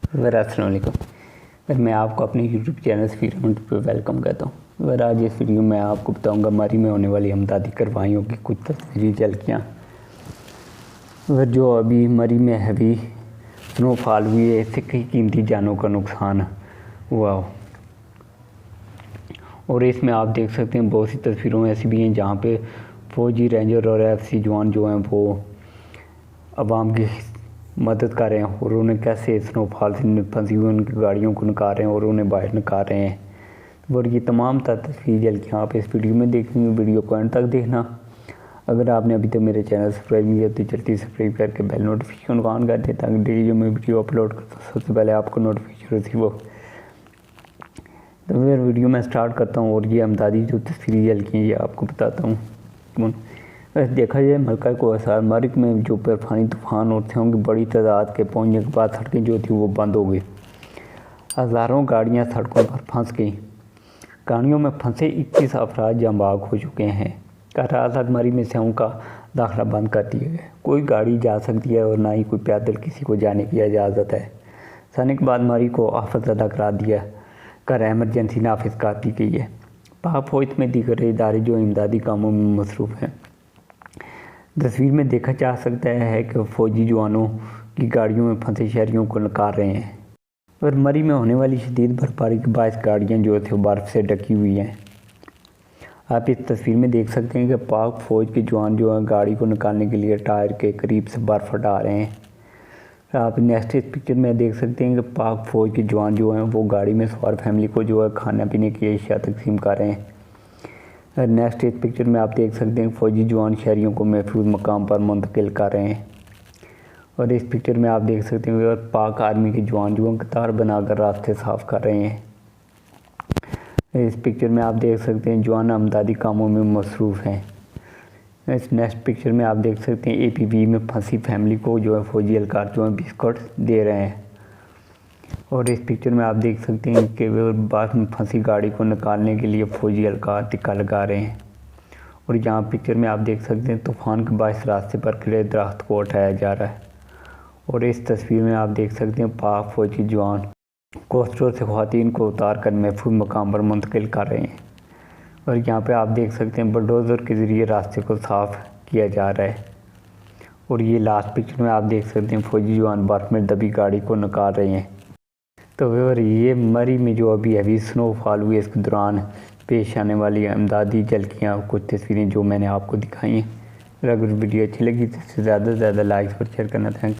अस्सलाम वालेकुम। मैं आपको अपने यूट्यूब चैनल स्फीर पे वेलकम कहता हूँ। आज इस वीडियो में आपको बताऊँगा मरी में होने वाली हमदर्दी कार्रवाइयों की कुछ तस्वीरी झलकियाँ। जो अभी मरी में हैवी स्नोफॉल हुई है, इससे कई कीमती जानों का नुकसान हुआ हो। और इसमें आप देख सकते हैं बहुत सी तस्वीरों ऐसी भी हैं जहाँ पे फौजी, रेंजर और एफसी जवान जो हैं वो आवाम की मदद कर रहे हैं और उन्हें कैसे स्नोफॉल से फंसी हुई उनकी गाड़ियों को निकाल रहे हैं और उन्हें बाहर निकाल रहे हैं। और ये तमाम तस्वीर झलकियाँ आप इस वीडियो में देखेंगे। वीडियो को एंड तक देखना। अगर आपने अभी तक मेरे चैनल सब्सक्राइब नहीं किया तो जल्दी सब्सक्राइब करके बेल नोटिफिकेशन ऑन कर दें ताकि डेली जो मैं वीडियो अपलोड करता हूँ सबसे पहले आपको नोटिफिकेशन रिसीव हो। तो फिर वीडियो में स्टार्ट करता हूँ और ये हमदर्दी जो तस्वीरी झलकियाँ ये आपको बताता हूँ। देखा जाए मलका को आसार मर्ग में जो बर्फानी तूफ़ान और थे उनकी बड़ी तादाद के पहुँचने के बाद सड़कें जो थी वो बंद हो गई। हज़ारों गाड़ियाँ सड़कों पर फंस गई। गाड़ियों में फंसे 21 अफराद जांबाग हो चुके हैं। रात मरी में से उनका दाखिला बंद कर दिया गया। कोई गाड़ी जा सकती है और ना ही कोई पैदल किसी को जाने की इजाज़त है। सने के बाद मरी को आफतज़दा करार दिया कर एमरजेंसी नाफिज कर दी गई है। पाक फौज में दीगर इदारे जो इमदादी कामों में मसरूफ़ हैं। तस्वीर में देखा जा सकता है कि फ़ौजी जवानों की गाड़ियों में फंसे शहरियों को निकाल रहे हैं। और मरी में होने वाली शदीद बर्फबारी के बाद गाड़ियाँ जो थे बर्फ़ से ढकी हुई हैं। आप इस तस्वीर में देख सकते हैं कि पाक फ़ौज के जवान जो हैं गाड़ी को निकालने के लिए टायर के करीब से बर्फ़ हटा रहे हैं। आप नेक्स्ट इस पिक्चर में देख सकते हैं कि पाक फ़ौज के जवान जो हैं वो गाड़ी में सवार फैमिली को जो है खाने पीने की अशिया तकसीम कर रहे हैं। नेक्स्ट इस पिक्चर में आप देख सकते हैं फ़ौजी जवान शहरियों को महफूज मकाम पर मुंतकिल कर रहे हैं। और इस पिक्चर में आप देख सकते हैं पाक आर्मी के जवान जो कतार बनाकर रास्ते साफ़ कर रहे हैं। इस पिक्चर में आप देख सकते हैं जवान हमदर्दी कामों में मसरूफ़ हैं। इस नेक्स्ट पिक्चर में आप देख सकते हैं APV में फंसी फैमिली को जो है फ़ौजी एहलकार जो है बिस्कुट दे रहे हैं। और इस पिक्चर में आप देख सकते हैं कि वे बस में फंसी गाड़ी को निकालने के लिए फ़ौजी एहलकार टिक्का लगा रहे हैं। और यहाँ पिक्चर में आप देख सकते हैं तूफ़ान के बायस रास्ते पर खड़े दरख्त को उठाया जा रहा है। और इस तस्वीर में आप देख सकते हैं पाक फ़ौजी जवान कोस्टरों से ख़वातीन को उतार कर महफूज मकाम पर मुंतकिल कर रहे हैं। और यहाँ पे आप देख सकते हैं बुलडोज़र के ज़रिए रास्ते को साफ़ किया जा रहा है। और ये लास्ट पिक्चर में आप देख सकते हैं फ़ौजी जवान बर्फ़ में दबी गाड़ी को निकाल रहे हैं। तो फिर ये मरी में जो अभी स्नोफॉल हुई इसके दौरान पेश आने वाली हमदर्दी झलकियाँ कुछ तस्वीरें जो मैंने आपको दिखाई हैं। अगर वीडियो अच्छी लगी तो ज़्यादा से ज़्यादा लाइक और शेयर करना। थैंक